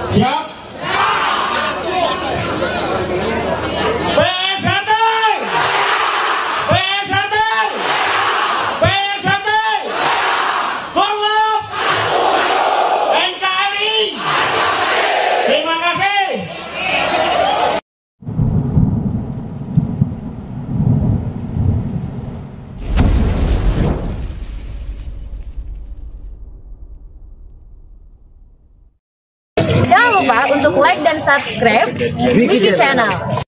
Siap? PS1, PS1, PS1, Korlap, NKRI. Terima kasih. Jangan lupa untuk like dan subscribe Wiki Channel.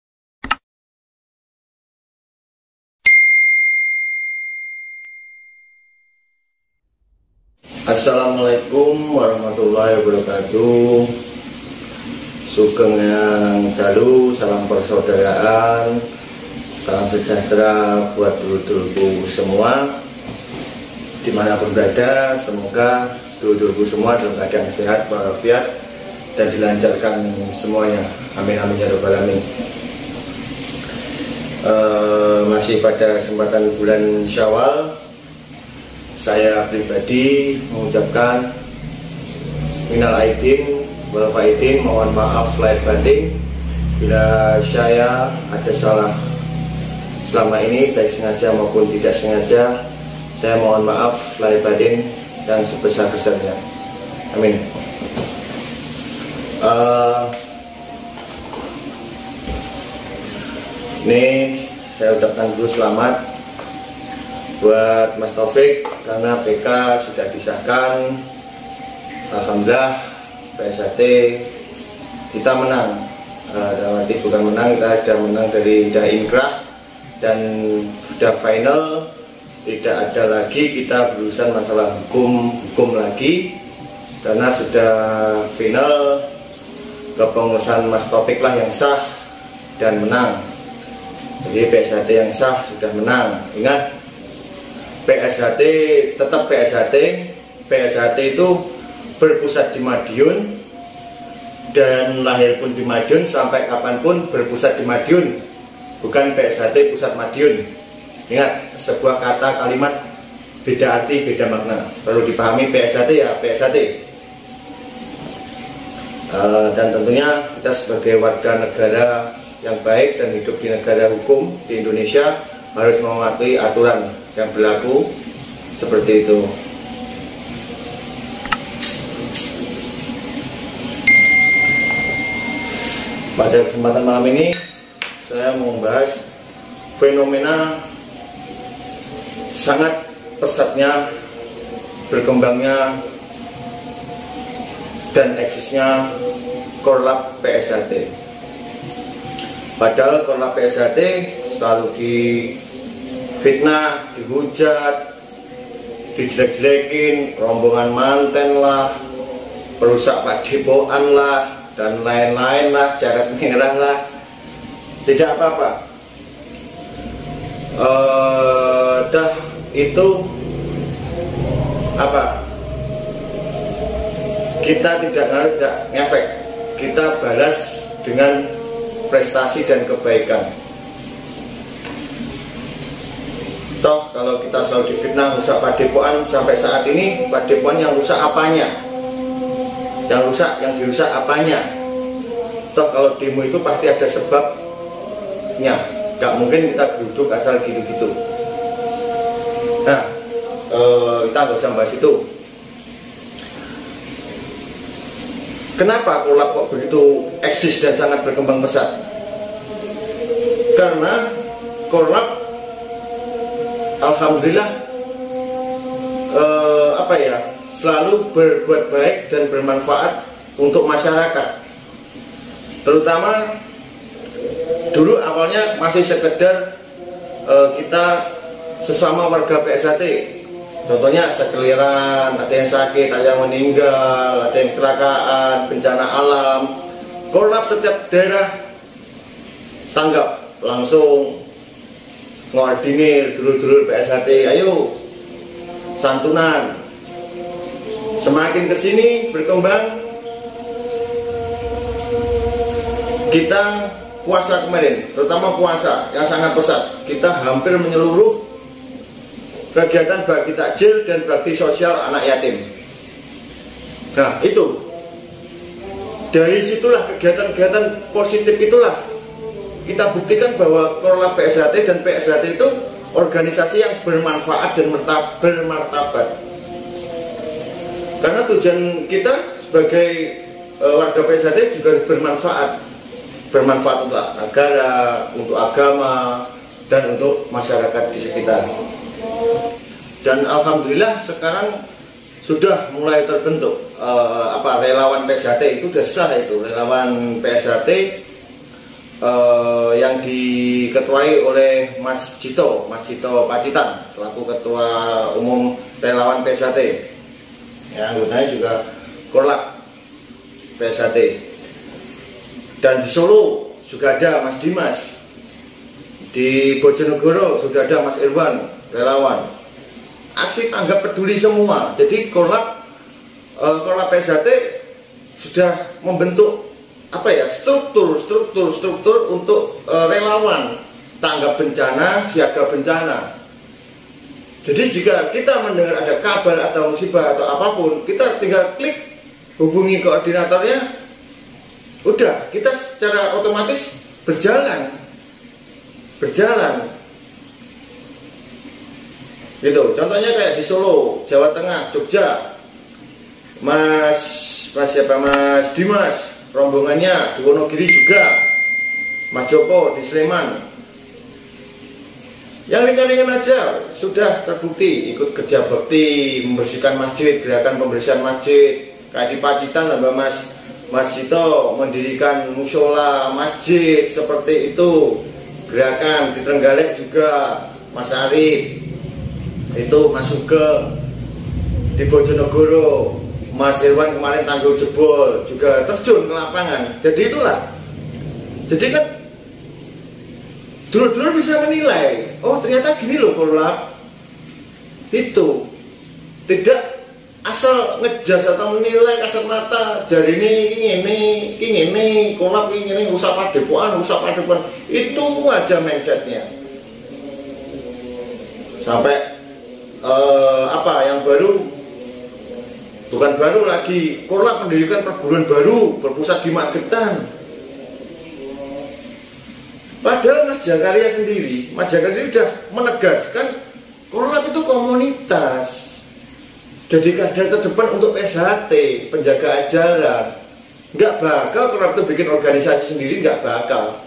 Assalamualaikum warahmatullahi wabarakatuh. Sugeng yang dalu, salam persaudaraan, salam sejahtera buat dulur-dulurku semua dimanapun berada. Semoga dulur-dulurku semua dalam keadaan sehat walafiat dan dilancarkan semuanya. Amin amin ya rabbal alamin. Masih pada kesempatan bulan Syawal, saya pribadi mengucapkan minal aidin wal faidin, mohon maaf lahir batin bila saya ada salah selama ini, baik sengaja maupun tidak sengaja. Saya mohon maaf lahir batin dan sebesar-besarnya. Amin. Ini saya ucapkan dulu selamat buat Mas Taufik karena PK sudah disahkan. Alhamdulillah, PSAT kita menang. Dalam arti bukan menang, kita sudah menang dari inkrah dan sudah final. Tidak ada lagi kita berurusan masalah hukum lagi karena sudah final. Kepengurusan Mas Taufik lah yang sah dan menang. Jadi PSAT yang sah sudah menang. Ingat, PSAT tetap PSAT. PSAT itu berpusat di Madiun dan lahir pun di Madiun, sampai kapanpun berpusat di Madiun. Bukan PSAT pusat Madiun. Ingat, sebuah kata kalimat beda arti beda makna. Perlu dipahami, PSAT ya PSAT. Dan tentunya kita sebagai warga negara yang baik dan hidup di negara hukum di Indonesia harus mematuhi aturan yang berlaku seperti itu. Pada kesempatan malam ini saya mau membahas fenomena sangat pesatnya berkembangnya dan eksisnya Korlap PSAT. Padahal Korlap PSAT selalu difitnah, dihujat, dijelek-jelekin, rombongan manten lah, perusak padepokan lah, dan lain-lain lah, carat merah lah. Tidak apa-apa. Dah itu apa? Kita tidak ngefek, kita balas dengan prestasi dan kebaikan. Toh kalau kita selalu difitnah rusak padepokan, sampai saat ini padepokan yang rusak apanya? Yang dirusak apanya? Toh kalau demo itu pasti ada sebabnya, gak mungkin kita duduk asal gitu-gitu. Nah, kita nggak usah bahas itu. Kenapa Korlap kok begitu eksis dan sangat berkembang pesat? Karena Korlap, alhamdulillah, selalu berbuat baik dan bermanfaat untuk masyarakat. Terutama dulu awalnya masih sekedar kita sesama warga PSAT. Contohnya sekeliran, ada yang sakit, ada yang meninggal, ada yang kecelakaan, bencana alam. Korlap setiap daerah tanggap, langsung ngordinir dulur-dulur PSAT, ayo santunan. Semakin kesini berkembang, kita puasa kemarin, terutama puasa yang sangat pesat, kita hampir menyeluruh kegiatan bakti takjil dan bakti sosial anak yatim. Nah itu dari situlah kegiatan-kegiatan positif itulah kita buktikan bahwa Korlap PSHT dan PSHT itu organisasi yang bermanfaat dan bermartabat. Karena tujuan kita sebagai warga PSHT juga bermanfaat untuk negara, untuk agama, dan untuk masyarakat di sekitar. Dan alhamdulillah sekarang sudah mulai terbentuk relawan PSHT itu sudah sah, itu relawan PSHT yang diketuai oleh Mas Cito Pacitan selaku Ketua Umum Relawan PSHT. Ya, anggotanya juga Korlap PSHT. Dan di Solo juga ada Mas Dimas. Di Bojonegoro sudah ada Mas Irwan relawan. Asik, anggap peduli semua. Jadi Korlap PSHT sudah membentuk struktur untuk relawan tanggap bencana, siaga bencana. Jadi jika kita mendengar ada kabar atau musibah atau apapun, kita tinggal klik hubungi koordinatornya, udah kita secara otomatis berjalan. Gitu. Contohnya kayak di Solo, Jawa Tengah, Jogja, Mas Dimas, rombongannya di Wonogiri juga, Mas Joko di Sleman. Yang ringan-ringan aja sudah terbukti ikut kerja bakti, membersihkan masjid, gerakan pembersihan masjid. Kayak di Pacitan tambah Mas Cito mendirikan musola masjid seperti itu. Gerakan di Trenggalek juga Mas Arif, itu Mas Sugeng. Di Bojonegoro Mas Irwan kemarin tanggul jebol juga terjun ke lapangan. Jadi itulah. Jadi kan dulu bisa menilai, oh ternyata gini loh Korlap. Itu tidak asal ngejas atau menilai kasat mata. Jari ini Korlap ini usah padepokan. Itu aja mindsetnya. Sampai yang baru, bukan baru lagi, Korlap mendirikan perguruan baru berpusat di Magetan. Padahal Mas Jakaria sendiri sudah menegaskan Korlap itu komunitas. Jadi kadar terdepan untuk PSHT, penjaga ajaran. Nggak bakal Korlap itu bikin organisasi sendiri, nggak bakal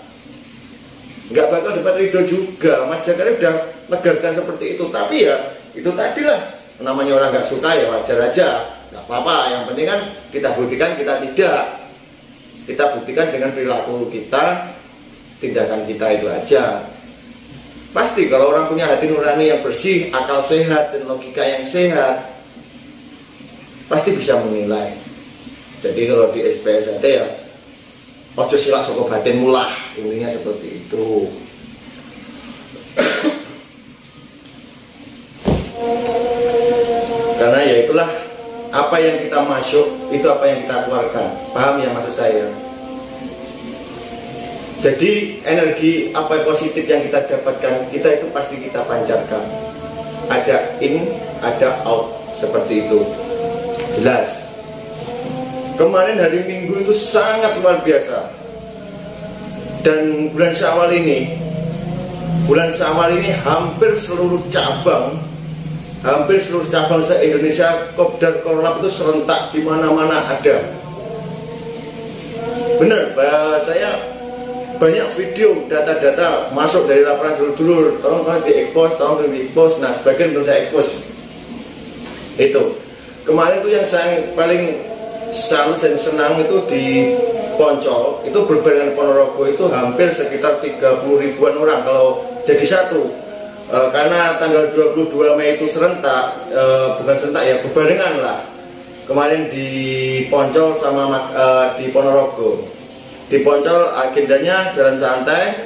dapat ridho juga. Mas Jakaria sudah menegaskan seperti itu. Tapi ya itu tadilah, namanya orang nggak suka ya wajar aja, nggak apa-apa. Yang penting kan kita buktikan kita tidak. Kita buktikan dengan perilaku kita, tindakan kita itu aja. Pasti kalau orang punya hati nurani yang bersih, akal sehat dan logika yang sehat, pasti bisa menilai. Jadi kalau di PSHT ya ojo silak saka batin mulah, intinya seperti itu. Karena ya itulah, apa yang kita masuk itu apa yang kita keluarkan. Paham ya maksud saya? Jadi energi apa positif yang kita dapatkan, kita itu pasti kita pancarkan. Ada in, ada out, seperti itu. Jelas. Kemarin hari Minggu itu sangat luar biasa. Dan bulan Syawal ini hampir seluruh cabang se-Indonesia Kopdar Korlap itu serentak, di mana-mana ada. Benar, saya banyak video data-data masuk dari laporan dulur-dulur, tolong di-expose. Nah, sebagian belum saya expose. Itu kemarin itu yang saya paling salut dan senang itu di Poncol, itu berbarengan Ponorogo itu hampir sekitar 30 ribuan orang kalau jadi satu. Karena tanggal 22 Mei itu serentak, bukan serentak ya, berbarengan lah. Kemarin di Poncol sama di Ponorogo. Di Poncol agendanya jalan santai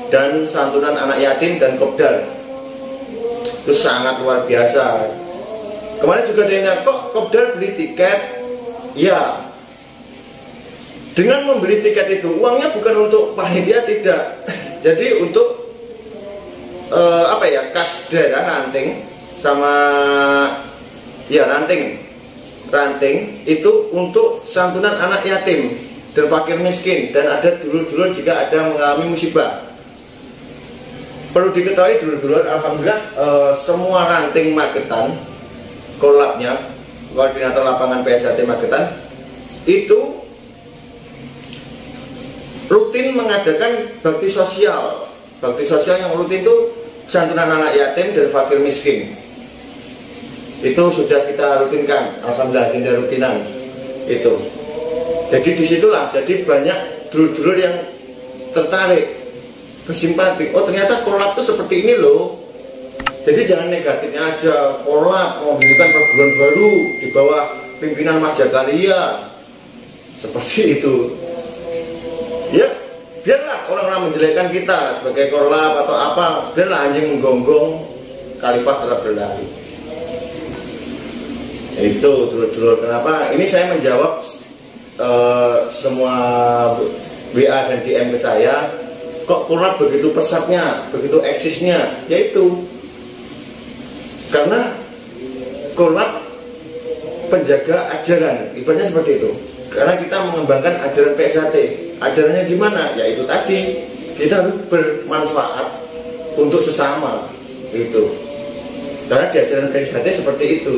dan santunan anak yatim dan kopdar. Itu sangat luar biasa. Kemarin juga dia nanya, kok kopdar beli tiket? Ya, dengan membeli tiket itu uangnya bukan untuk panitia, tidak. Jadi untuk kas daerah ranting sama ranting itu untuk santunan anak yatim. dan fakir miskin, dan ada dulur-dulur jika ada mengalami musibah. Perlu diketahui dulur-dulur, alhamdulillah semua ranting Magetan, korlapnya, koordinator lapangan PSHT Magetan itu rutin mengadakan bakti sosial. Bakti sosial yang rutin itu santunan anak yatim dan fakir miskin. Itu sudah kita rutinkan, alhamdulillah, agenda rutinan itu. Jadi disitulah, jadi banyak dulur-dulur yang tertarik, bersimpati. Oh ternyata korlap itu seperti ini loh. Jadi jangan negatifnya aja. Korlap mendirikan perguruan baru di bawah pimpinan Mas Jakaria, seperti itu. Ya biarlah orang-orang menjelekkan kita sebagai korlap atau apa, biarlah anjing menggonggong, khalifah tetap berlari. Itu dulur-dulur. Kenapa? Ini saya menjawab semua WA dan DM ke saya. Kok korlap begitu pesatnya, begitu eksisnya? Yaitu karena korlap penjaga ajaran, ibaratnya seperti itu. Karena kita mengembangkan ajaran PSHT. Ajarannya gimana? Yaitu tadi, kita harus bermanfaat untuk sesama. Itu. Karena di ajaran PSHT seperti itu.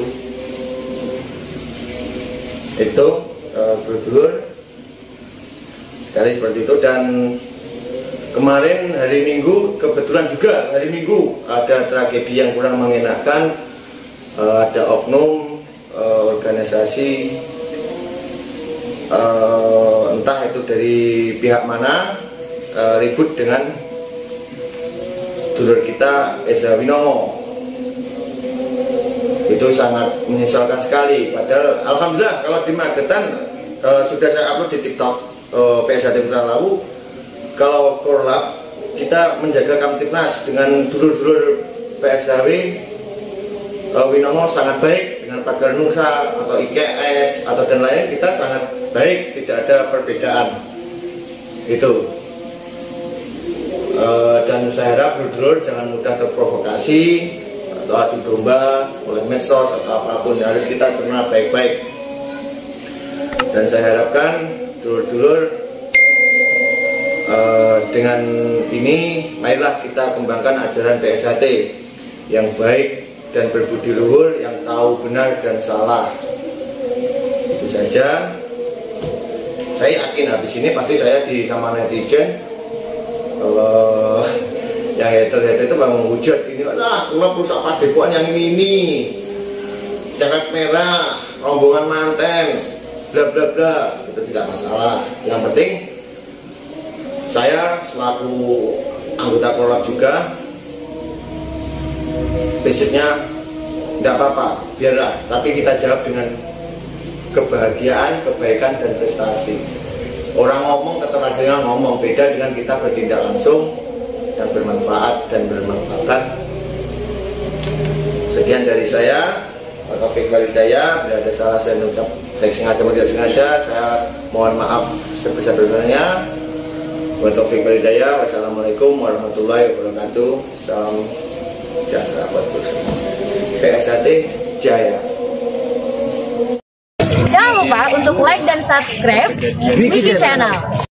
Itu dulur-dulur sekali seperti itu. Dan kemarin hari Minggu, kebetulan juga hari Minggu ada tragedi yang kurang mengenakan. Ada oknum organisasi, entah itu dari pihak mana, ribut dengan dulur kita Eza Winomo. Itu sangat menyesalkan sekali. Padahal alhamdulillah kalau di Magetan sudah saya upload di TikTok PSHT Putra Lawu. Kalau korlap kita menjaga Kamtipnas dengan dulur-dulur PSHW Winomo sangat baik, dengan Pagar Nusa atau IKS atau dan lain kita sangat baik, tidak ada perbedaan itu. Dan saya harap dulur-dulur jangan mudah terprovokasi atau adu domba oleh medsos atau apapun, harus kita cerna baik-baik. Dan saya harapkan dulur-dulur dengan ini marilah kita kembangkan ajaran PSHT yang baik dan berbudi luhur, yang tahu benar dan salah. Itu saja. Saya yakin habis ini pasti saya sama netizen yang hater-hater itu bakal menghujat ini, lah kalau perusahaan padepokan yang ini cacat merah, rombongan manten, bla bla bla, itu tidak masalah. Yang penting saya selaku anggota korlap juga, prinsipnya tidak apa-apa, biarlah, tapi kita jawab dengan kebahagiaan, kebaikan dan prestasi. Orang ngomong tetap hasilnya ngomong, beda dengan kita bertindak langsung yang bermanfaat dan bermanfaat. Sekian dari saya, Pak Taufik Walhidayah. Bila ada salah saya mengucap, saya sengaja atau tidak sengaja, saya mohon maaf sebesar-besarnya. Wa Taufik Walhidayah. Wassalamualaikum warahmatullahi wabarakatuh. Salam sejahtera buat kita semua. PSHT Jaya. Jangan lupa untuk like dan subscribe Wiki Channel.